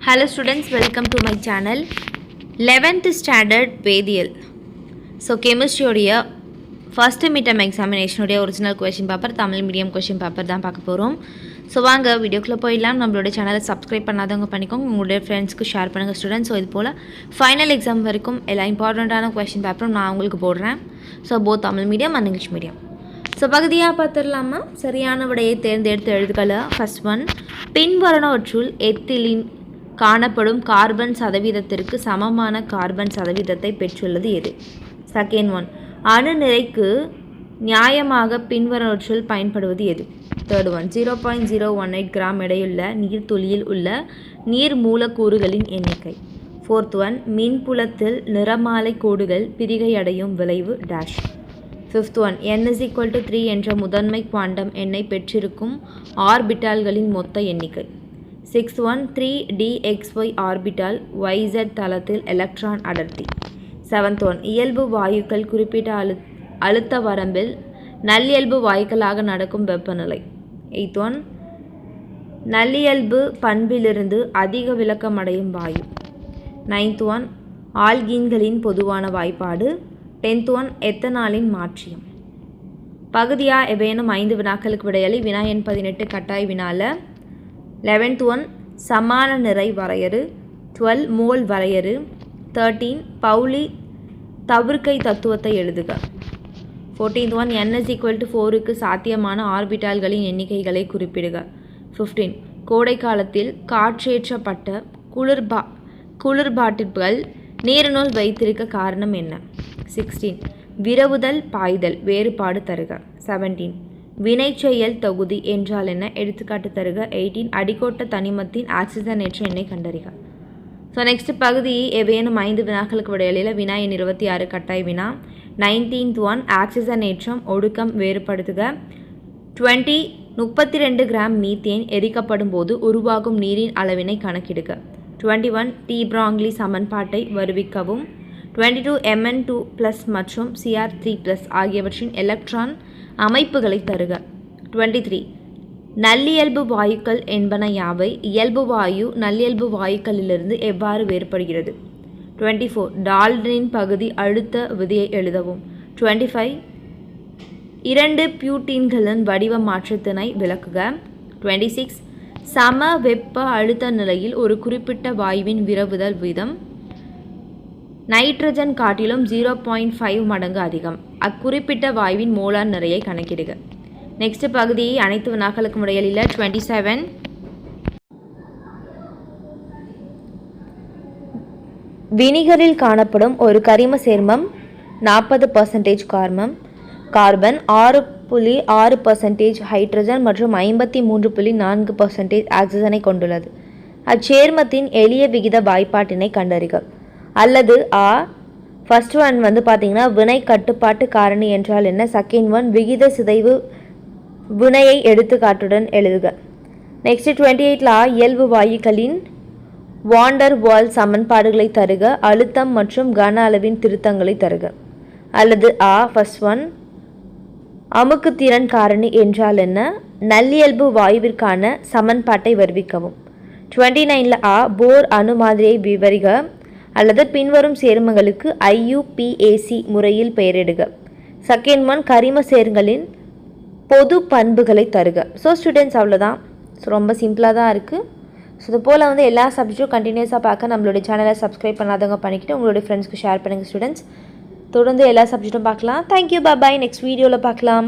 Hello students, welcome to my channel. 11th standard வேதியியல். So chemistry உடைய first midterm examination உடைய original question paper Tamil medium question paper தான் பார்க்க போகிறோம். So வாங்க வீடியோக்குள்ளே போயிடலாம். நம்மளோட சேனலை சப்ஸ்கிரைப் பண்ணாதவங்க பண்ணிக்கோங்க, உங்களுடைய ஃப்ரெண்ட்ஸ்க்கு ஷேர் பண்ணுங்கள் ஸ்டூடெண்ட்ஸ். ஸோ இது போல் ஃபைனல் எக்ஸாம் வரைக்கும் எல்லா இம்பார்ட்டண்ட்டான கொஷின் பேப்பரும் நான் உங்களுக்கு போடுறேன். So both Tamil medium and English medium. So பகுதியாக பார்த்துடலாமா? சரியான விடையை தேர்ந்தெடுத்து எழுதுகளை. ஃபர்ஸ்ட் ஒன், பின்வருவனவற்றுள் எத்திலின் காணப்படும் கார்பன் சதவீதத்திற்கு சமமான கார்பன் சதவீதத்தை பெற்றுள்ளது எது? செகண்ட் ஒன், அணு நிறைக்கு நியாயமாக பின்வருவனவற்றுள் பயன்படுவது எது? தேர்ட் ஒன், 0.018 கிராம் எடையுள்ள நீர்த்துளியில் உள்ள நீர் மூலக்கூறுகளின் எண்ணிக்கை. ஃபோர்த் ஒன், மின்புலத்தில் நிறமாலை கோடுகள் பிரிகையடையும் விளைவு டேஷ். ஃபிஃப்த் ஒன், n=3 என்ற முதன்மை குவாண்டம் எண்ணை பெற்றிருக்கும் ஆர்பிட்டால்களின் மொத்த எண்ணிக்கை. Sixth one, 3dxy orbital yz தளத்தில் எலக்ட்ரான் அடர்த்தி. செவன்த் ஒன், இயல்பு வாயுக்கள் குறிப்பிட்ட அழுத்த வரம்பில் நல்லியல்பு வாயுக்களாக நடக்கும் வெப்பநிலை. எய்த் ஒன், நல்லியல்பு பண்பிலிருந்து அதிக விலக்கமடையும் வாயு. நைன்த் ஒன், ஆல்கீன்களின் பொதுவான வாய்ப்பாடு. டென்த் ஒன், எத்தனாலின் மாற்றியம். பகுதியாக எவையேனும் 5 வினாக்களுக்கு விடையளி. வினா எண் 18 கட்டாய் வினால. 11th ஒன், சமான நிறை வரையறு. 12 மோல் வரையறு. 13 பவுலி தவிர்க்கை தத்துவத்தை எழுதுக. 14th ஒன், n=4க்கு சாத்தியமான ஆர்பிட்டால்களின் எண்ணிக்கைகளை குறிப்பிடுக. 15 கோடை காலத்தில் காற்றேற்றப்பட்ட குளிர்பாட்டில்கள் நீரினுள் வைத்திருக்க காரணம் என்ன? 16 விரவுதல் பாய்தல் வேறுபாடு தருக. 17 வினைச்செயல் தொகுதி என்றால் என்ன? எடுத்துக்காட்டு தருக. 18 அடிக்கோட்ட தனிமத்தின் ஆக்சிஜனேற்ற எண்ணை கண்டறிக. ஸோ நெக்ஸ்ட் பகுதி எவையேனும் 5 வினாக்களுக்கு விடையளில். வினா எண் 26 கட்டாய் வினா. 19th ஒன், ஆக்சிஜனேற்றம் ஒடுக்கம் வேறுபடுத்துக. 20 32 கிராம் மீத்தேன் எரிக்கப்படும் போது உருவாகும் நீரின் அளவினை கணக்கிடுக. 21 டி பிராங்லி சமன்பாட்டை வருவிக்கவும். 22 Mn2+ மற்றும் Cr3+ ஆகியவற்றின் எலக்ட்ரான் அமைப்புகளை தருக. 23 நல்லியல்பு வாயுக்கள் என்பன யாவை? இயல்பு வாயு நல்லியல்பு வாயுக்களிலிருந்து எவ்வாறு வேறுபடுகிறது? 24 டால்டனின் பகுதி அழுத்த விதியை எழுதவும். 25 2 பியூட்டீன்களின் வடிவ மாற்றத்தினை விளக்குக. 26 சம வெப்ப அழுத்த நிலையில் ஒரு குறிப்பிட்ட வாயுவின் விரவுதல் வீதம் நைட்ரஜன் காட்டிலும் 0.5 மடங்கு அதிகம். அக்குறிப்பிட்ட வாயுவின் மோலார் நிறையை கணக்கிடுக. நெக்ஸ்ட் பகுதி அனைத்து வினாக்களுக்கு முறையில். 27 வினிகரில் காணப்படும் ஒரு கரிம சேர்மம் 40% கார்பன், 6.6% ஹைட்ரஜன் மற்றும் 53.4% ஆக்சிஜனை கொண்டுள்ளது. அச்சேர்மத்தின் எளிய விகித வாய்ப்பாட்டினை கண்டறிக. அல்லது ஃபர்ஸ்ட் ஒன் வந்து பார்த்தீங்கன்னா வினை கட்டுப்பாட்டு காரணி என்றால் என்ன? செகண்ட் ஒன், விகித சிதைவு வினையை எடுத்துக்காட்டுடன் எழுதுக. நெக்ஸ்ட் 28 இயல்பு வாயுக்களின் வாண்டர் வால் சமன்பாடுகளை தருக. அழுத்தம் மற்றும் கன அளவின் திருத்தங்களை தருக. அல்லது ஃபர்ஸ்ட் ஒன், அமுக்குத்திறன் காரணி என்றால் என்ன? நல்லியல்பு வாயுவிற்கான சமன்பாட்டை வருவிக்கவும். 29 போர் அணு மாதிரியை விவரிக. அல்லது பின்வரும் சேர்மங்களுக்கு IUPAC முறையில் பெயரிடுக. செகண்ட் ஒன், கரிம சேர்களின் பொது பண்புகளை தருக. ஸோ ஸ்டூடெண்ட்ஸ் அவ்வளோதான். ஸோ ரொம்ப சிம்பிளாக தான் இருக்குது. ஸோ இது போல் வந்து எல்லா சப்ஜெக்டும் கண்டினியூஸாக பார்க்க நம்மளுடைய சேனலை சப்ஸ்கிரைப் பண்ணாதவங்க பண்ணிக்கிட்டு உங்களுடைய ஃப்ரெண்ட்ஸ்க்கு ஷேர் பண்ணுங்கள் ஸ்டூடெண்ட்ஸ். தொடர்ந்து எல்லா சப்ஜெக்ட்டும் பார்க்கலாம். தேங்க்யூ, பாய். நெக்ஸ்ட் வீடியோவில் பார்க்கலாம்.